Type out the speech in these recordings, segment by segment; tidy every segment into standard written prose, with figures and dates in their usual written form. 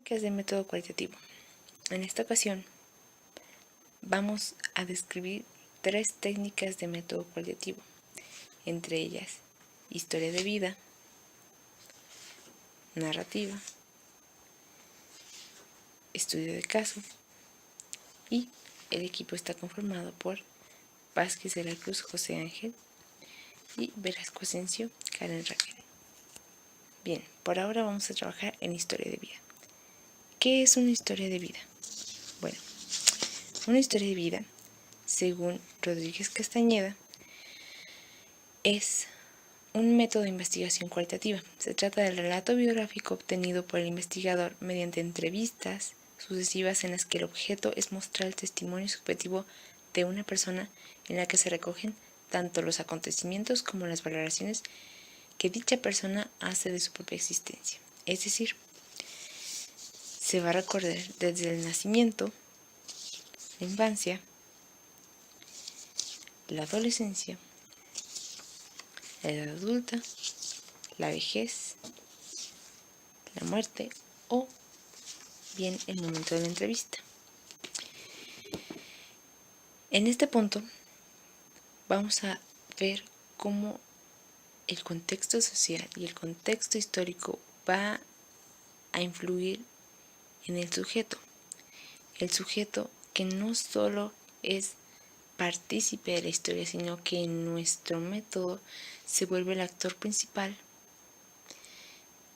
técnicas de método cualitativo. En esta ocasión vamos a describir 3 técnicas de método cualitativo, entre ellas historia de vida, narrativa, estudio de caso, y el equipo está conformado por Vázquez de la Cruz José Ángel y Velasco Asensio Karen Raquel. Bien, por ahora vamos a trabajar en historia de vida. ¿Qué es una historia de vida? Bueno, una historia de vida, según Rodríguez Castañeda, es un método de investigación cualitativa. Se trata del relato biográfico obtenido por el investigador mediante entrevistas sucesivas en las que el objeto es mostrar el testimonio subjetivo de una persona en la que se recogen tanto los acontecimientos como las valoraciones que dicha persona hace de su propia existencia. Es decir, se va a recorrer desde el nacimiento, la infancia, la adolescencia, la edad adulta, la vejez, la muerte o bien el momento de la entrevista. En este punto vamos a ver cómo el contexto social y el contexto histórico va a influir en el sujeto. El sujeto que no solo es partícipe de la historia, sino que en nuestro método se vuelve el actor principal.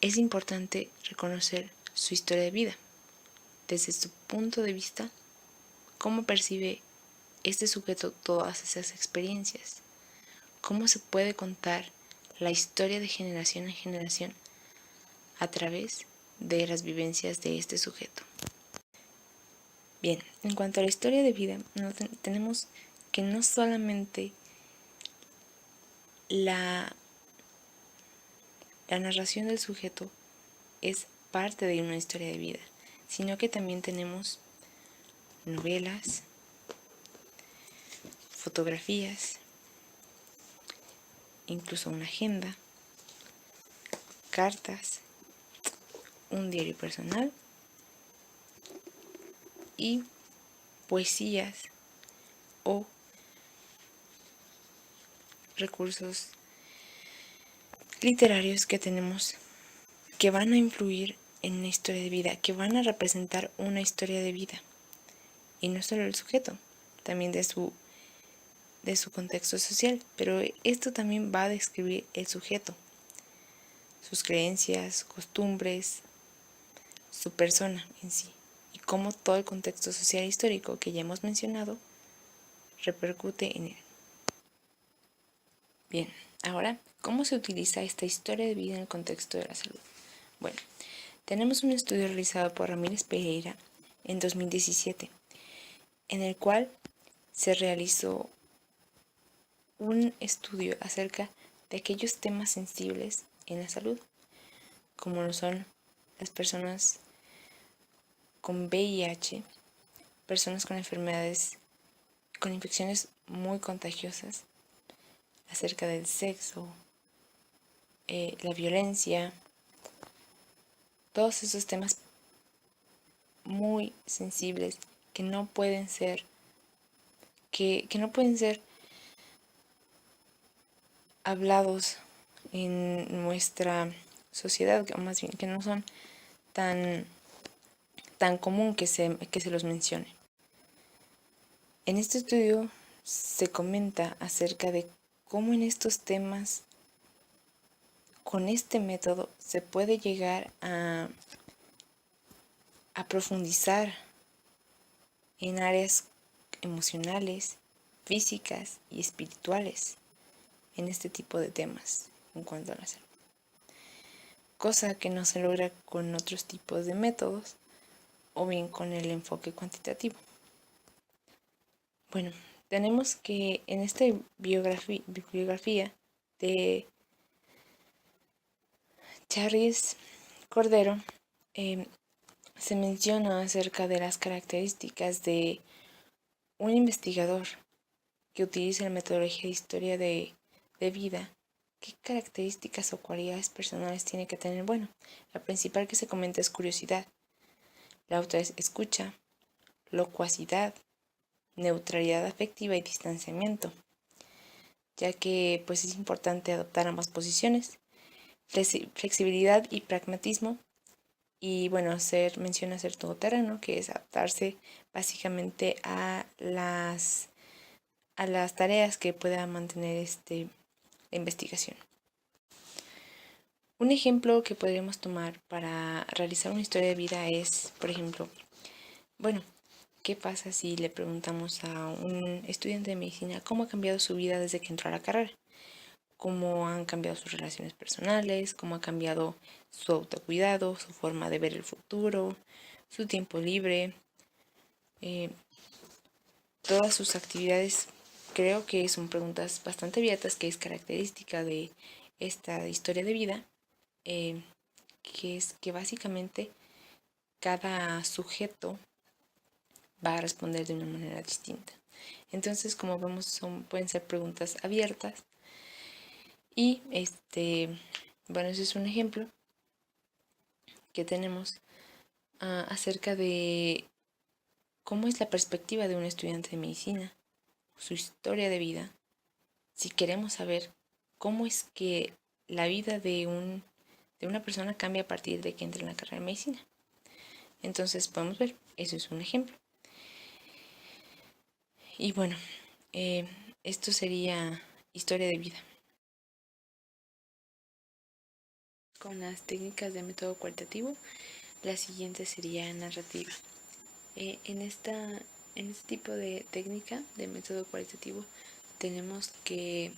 Es importante reconocer su historia de vida, desde su punto de vista, cómo percibe este sujeto todas esas experiencias, cómo se puede contar la historia de generación en generación a través de las vivencias de este sujeto. Bien, en cuanto a la historia de vida, tenemos que no solamente la narración del sujeto es parte de una historia de vida, sino que también tenemos novelas, fotografías, incluso una agenda, cartas, un diario personal y poesías o recursos literarios que tenemos que van a influir en una historia de vida, que van a representar una historia de vida. Y no solo el sujeto, también de su contexto social, pero esto también va a describir el sujeto, sus creencias, costumbres, su persona en sí, y cómo todo el contexto social e histórico que ya hemos mencionado repercute en él. Bien, ahora, ¿cómo se utiliza esta historia de vida en el contexto de la salud? Bueno, tenemos un estudio realizado por Ramírez Pereira en 2017, en el cual se realizó un estudio acerca de aquellos temas sensibles en la salud, como lo son las personas con VIH, personas con enfermedades, con infecciones muy contagiosas, acerca del sexo, la violencia, todos esos temas muy sensibles que no pueden ser hablados en nuestra sociedad, o más bien que no son tan común que se los mencione. En este estudio se comenta acerca de cómo en estos temas, con este método, se puede llegar a profundizar en áreas emocionales, físicas y espirituales en este tipo de temas en cuanto a la salud. Cosa que no se logra con otros tipos de métodos o bien con el enfoque cuantitativo. Bueno, tenemos que en esta bibliografía de Charles Cordero se menciona acerca de las características de un investigador que utiliza la metodología de historia de vida. ¿Qué características o cualidades personales tiene que tener? Bueno, la principal que se comenta es curiosidad. la otra es escucha, locuacidad, neutralidad afectiva y distanciamiento, ya que pues es importante adoptar ambas posiciones, flexibilidad y pragmatismo, y bueno, menciona ser todoterreno, que es adaptarse básicamente a las tareas que pueda mantener la investigación. Un ejemplo que podríamos tomar para realizar una historia de vida es, por ejemplo, bueno, ¿qué pasa si le preguntamos a un estudiante de medicina cómo ha cambiado su vida desde que entró a la carrera? ¿Cómo han cambiado sus relaciones personales? ¿Cómo ha cambiado su autocuidado, su forma de ver el futuro, su tiempo libre? Todas sus actividades creo que son preguntas bastante abiertas, que es característica de esta historia de vida, que es que básicamente cada sujeto va a responder de una manera distinta. Entonces, como vemos, pueden ser preguntas abiertas. Y bueno, ese es un ejemplo que tenemos acerca de cómo es la perspectiva de un estudiante de medicina, su historia de vida, si queremos saber cómo es que la vida de una persona cambia a partir de que entra en la carrera de medicina. Entonces podemos ver, eso es un ejemplo. Y bueno, esto sería historia de vida. Con las técnicas de método cualitativo, la siguiente sería narrativa. En este tipo de técnica de método cualitativo tenemos que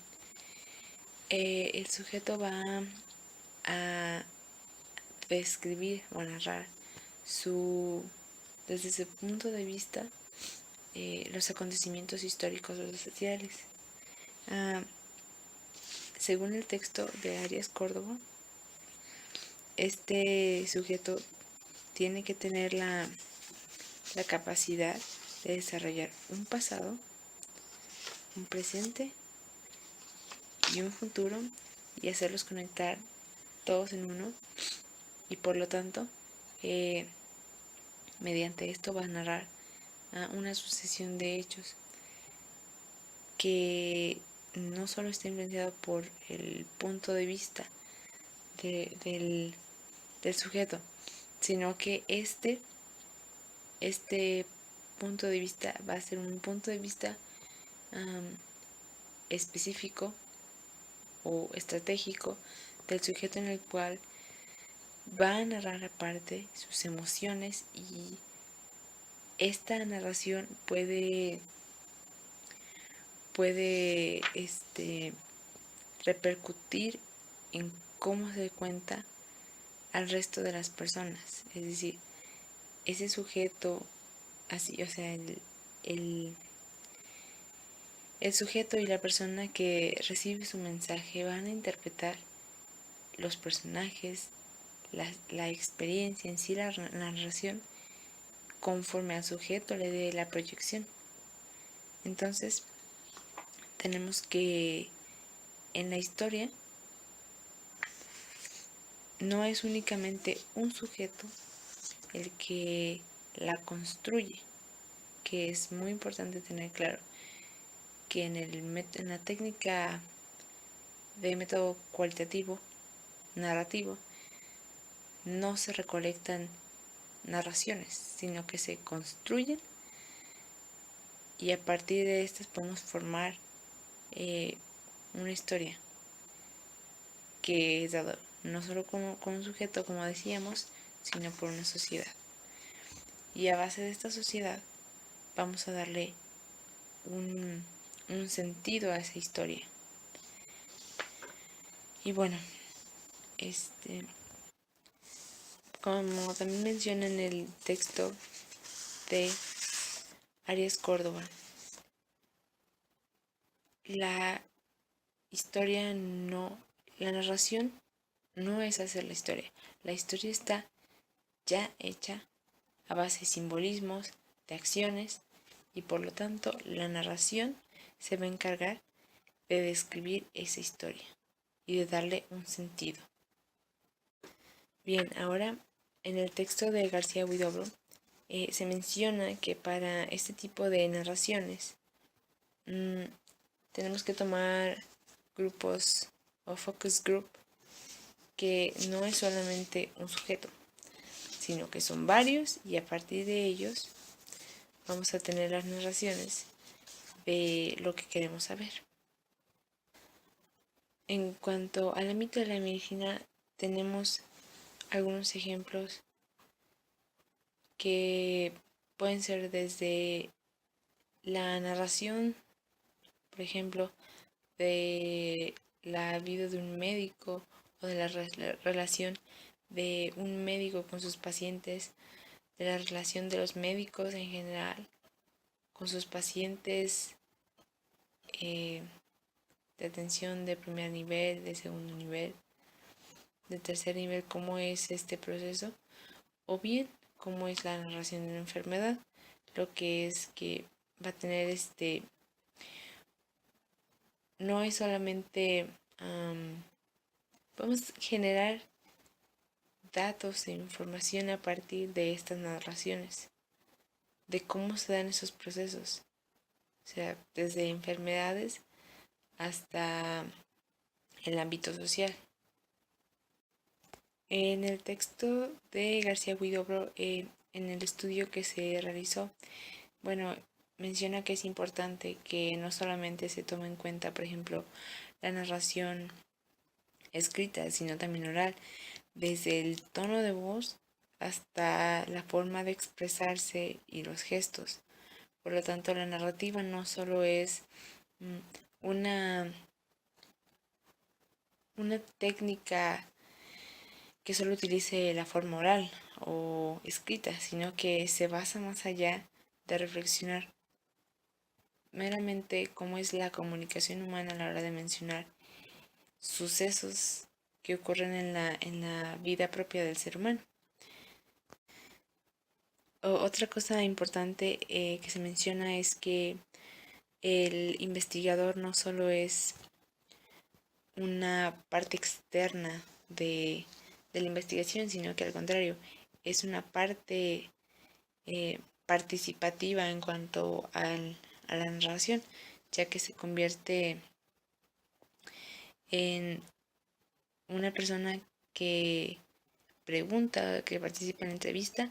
el sujeto va a describir o narrar desde su punto de vista los acontecimientos históricos o sociales. Según el texto de Arias Córdoba, este sujeto tiene que tener la capacidad de desarrollar un pasado, un presente y un futuro, y hacerlos conectar todos en uno, y por lo tanto mediante esto va a narrar una sucesión de hechos que no solo está influenciado por el punto de vista del sujeto, sino que este punto de vista va a ser un punto de vista específico o estratégico del sujeto, en el cual va a narrar aparte sus emociones, y esta narración puede repercutir en cómo se cuenta al resto de las personas. Es decir, ese sujeto, así, o sea, el sujeto y la persona que recibe su mensaje van a interpretar los personajes, la experiencia en sí, la narración, conforme al sujeto le dé la proyección. Entonces, tenemos que en la historia no es únicamente un sujeto el que la construye, que es muy importante tener claro que en la técnica de método cualitativo narrativo no se recolectan narraciones, sino que se construyen, y a partir de estas podemos formar una historia que es dada no solo como un sujeto, como decíamos, sino por una sociedad. Y a base de esta sociedad vamos a darle un sentido a esa historia. Y bueno, como también menciona en el texto de Arias Córdoba, la narración no es hacer la historia. La historia está ya hecha a base de simbolismos, de acciones, y por lo tanto la narración se va a encargar de describir esa historia y de darle un sentido. Bien, ahora en el texto de García Huidobro se menciona que para este tipo de narraciones tenemos que tomar grupos o focus group, que no es solamente un sujeto, sino que son varios, y a partir de ellos vamos a tener las narraciones de lo que queremos saber. En cuanto al ámbito de la medicina, tenemos algunos ejemplos que pueden ser desde la narración, por ejemplo, de la vida de un médico, o de la relación de un médico con sus pacientes, de la relación de los médicos en general con sus pacientes, de atención de primer nivel, de segundo nivel, de tercer nivel, cómo es este proceso, o bien cómo es la narración de una enfermedad, lo que es que va a tener no es solamente podemos generar datos e información a partir de estas narraciones, de cómo se dan esos procesos, o sea, desde enfermedades hasta el ámbito social. En el texto de García Huidobro, en el estudio que se realizó, menciona que es importante que no solamente se tome en cuenta, por ejemplo, la narración escrita, sino también oral, desde el tono de voz hasta la forma de expresarse y los gestos. Por lo tanto, la narrativa no solo es una técnica que solo utilice la forma oral o escrita, sino que se basa más allá de reflexionar meramente cómo es la comunicación humana a la hora de mencionar sucesos que ocurren en la vida propia del ser humano. Otra cosa importante que se menciona es que el investigador no solo es una parte externa de la investigación, sino que al contrario, es una parte participativa en cuanto a la narración, ya que se convierte en una persona que pregunta, que participa en la entrevista,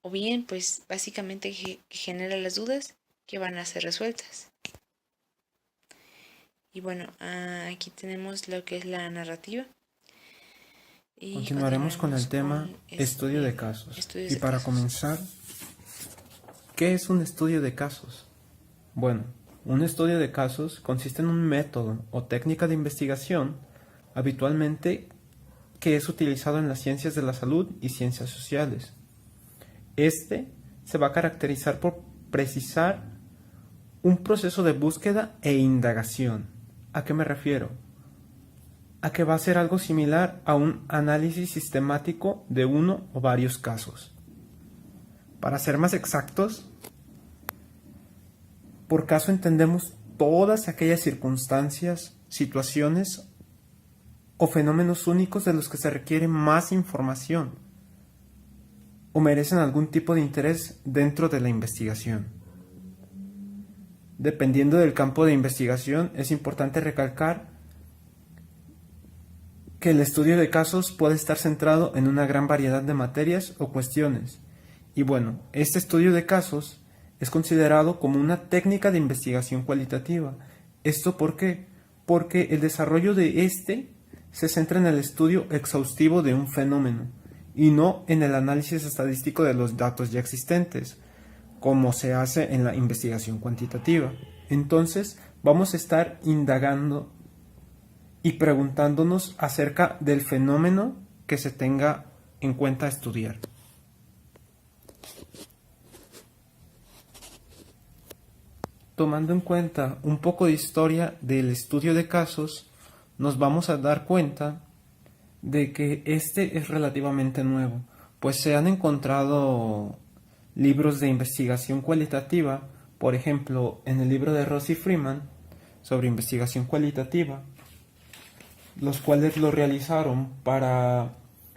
o bien pues básicamente que genera las dudas que van a ser resueltas. Y bueno, aquí tenemos lo que es la narrativa. Y continuaremos con el tema estudio de casos. Y para comenzar, ¿qué es un estudio de casos? Bueno, un estudio de casos consiste en un método o técnica de investigación habitualmente que es utilizado en las ciencias de la salud y ciencias sociales. Este se va a caracterizar por precisar un proceso de búsqueda e indagación. ¿A qué me refiero? A que va a ser algo similar a un análisis sistemático de uno o varios casos. Para ser más exactos, por caso entendemos todas aquellas circunstancias, situaciones o fenómenos únicos de los que se requiere más información o merecen algún tipo de interés dentro de la investigación. Dependiendo del campo de investigación, es importante recalcar que el estudio de casos puede estar centrado en una gran variedad de materias o cuestiones. Y bueno, este estudio de casos es considerado como una técnica de investigación cualitativa. ¿Esto por qué? Porque el desarrollo de este se centra en el estudio exhaustivo de un fenómeno y no en el análisis estadístico de los datos ya existentes, como se hace en la investigación cuantitativa. Entonces, vamos a estar indagando y preguntándonos acerca del fenómeno que se tenga en cuenta estudiar. Tomando en cuenta un poco de historia del estudio de casos, nos vamos a dar cuenta de que este es relativamente nuevo, pues se han encontrado libros de investigación cualitativa, por ejemplo, en el libro de Rossi Freeman sobre investigación cualitativa, los cuales lo realizaron para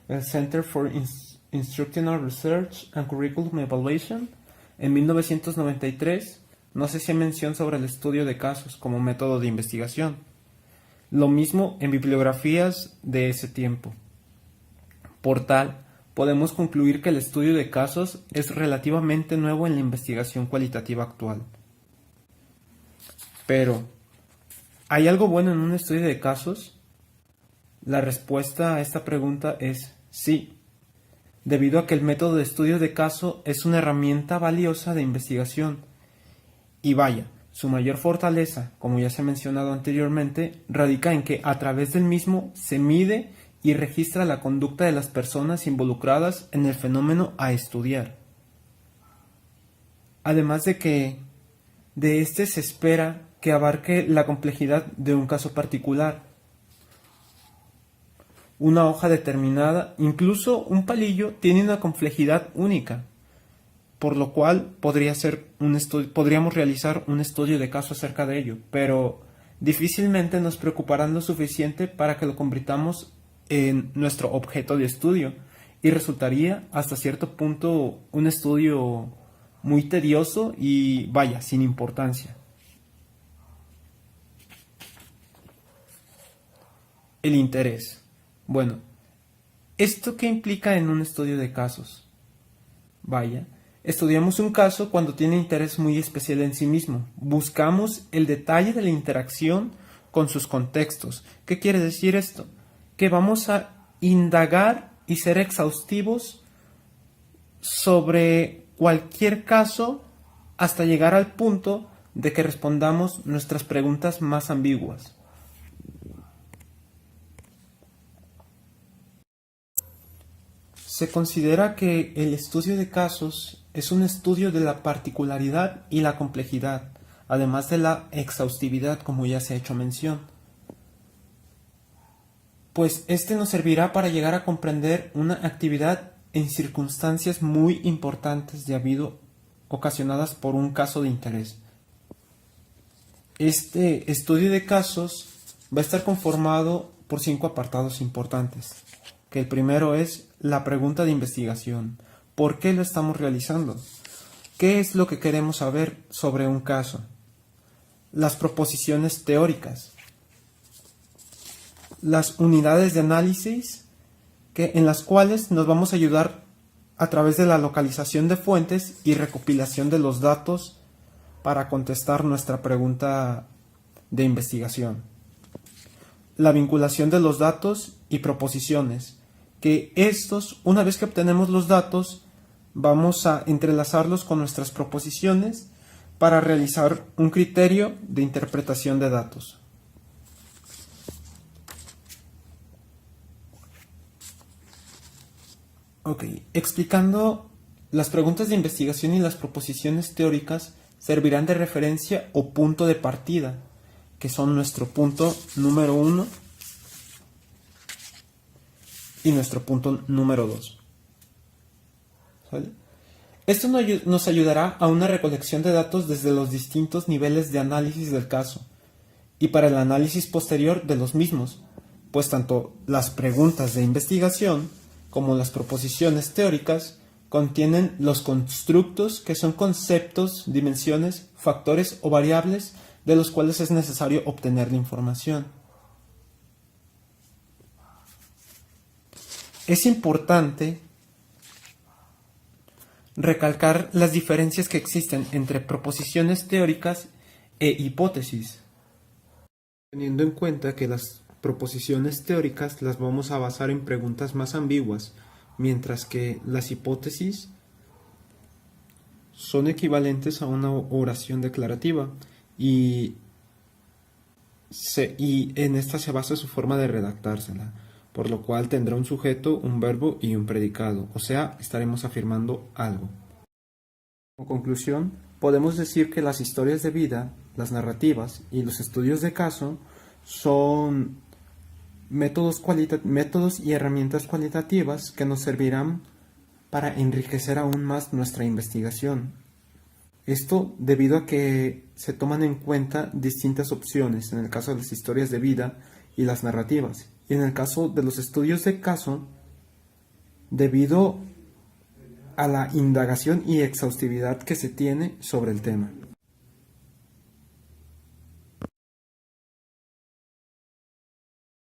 el Center for Instructional Research and Curriculum Evaluation en 1993 no se hacía mención sobre el estudio de casos como método de investigación. Lo mismo en bibliografías de ese tiempo. Por tal, podemos concluir que el estudio de casos es relativamente nuevo en la investigación cualitativa actual. Pero, ¿hay algo bueno en un estudio de casos? La respuesta a esta pregunta es sí, debido a que el método de estudio de caso es una herramienta valiosa de investigación. Y vaya, su mayor fortaleza, como ya se ha mencionado anteriormente, radica en que a través del mismo se mide y registra la conducta de las personas involucradas en el fenómeno a estudiar. Además de que de este se espera que abarque la complejidad de un caso particular, una hoja determinada, incluso un palillo tiene una complejidad única, por lo cual podríamos realizar un estudio de caso acerca de ello, pero difícilmente nos preocuparán lo suficiente para que lo convirtamos en nuestro objeto de estudio, y resultaría hasta cierto punto un estudio muy tedioso y vaya, sin importancia. El interés. Bueno, ¿esto qué implica en un estudio de casos? Vaya, estudiamos un caso cuando tiene interés muy especial en sí mismo. Buscamos el detalle de la interacción con sus contextos. ¿Qué quiere decir esto? Que vamos a indagar y ser exhaustivos sobre cualquier caso hasta llegar al punto de que respondamos nuestras preguntas más ambiguas. Se considera que el estudio de casos es un estudio de la particularidad y la complejidad, además de la exhaustividad, como ya se ha hecho mención. Pues este nos servirá para llegar a comprender una actividad en circunstancias muy importantes de habido ocasionadas por un caso de interés. Este estudio de casos va a estar conformado por 5 apartados importantes, que el primero es la pregunta de investigación. ¿Por qué lo estamos realizando? ¿Qué es lo que queremos saber sobre un caso? Las proposiciones teóricas. Las unidades de análisis en las cuales nos vamos a ayudar a través de la localización de fuentes y recopilación de los datos para contestar nuestra pregunta de investigación. La vinculación de los datos y proposiciones, que estos, una vez que obtenemos los datos, vamos a entrelazarlos con nuestras proposiciones para realizar un criterio de interpretación de datos. Ok, explicando, las preguntas de investigación y las proposiciones teóricas servirán de referencia o punto de partida, que son nuestro punto número 1 y nuestro punto número 2. ¿Sale? Esto nos ayudará a una recolección de datos desde los distintos niveles de análisis del caso y para el análisis posterior de los mismos, pues tanto las preguntas de investigación como las proposiciones teóricas contienen los constructos que son conceptos, dimensiones, factores o variables de los cuales es necesario obtener la información. Es importante recalcar las diferencias que existen entre proposiciones teóricas e hipótesis, teniendo en cuenta que las proposiciones teóricas las vamos a basar en preguntas más ambiguas, mientras que las hipótesis son equivalentes a una oración declarativa y en esta se basa su forma de redactársela, por lo cual tendrá un sujeto, un verbo y un predicado, o sea, estaremos afirmando algo. Como conclusión, podemos decir que las historias de vida, las narrativas y los estudios de caso son métodos y herramientas cualitativas que nos servirán para enriquecer aún más nuestra investigación. Esto debido a que se toman en cuenta distintas opciones en el caso de las historias de vida y las narrativas, y en el caso de los estudios de caso, debido a la indagación y exhaustividad que se tiene sobre el tema.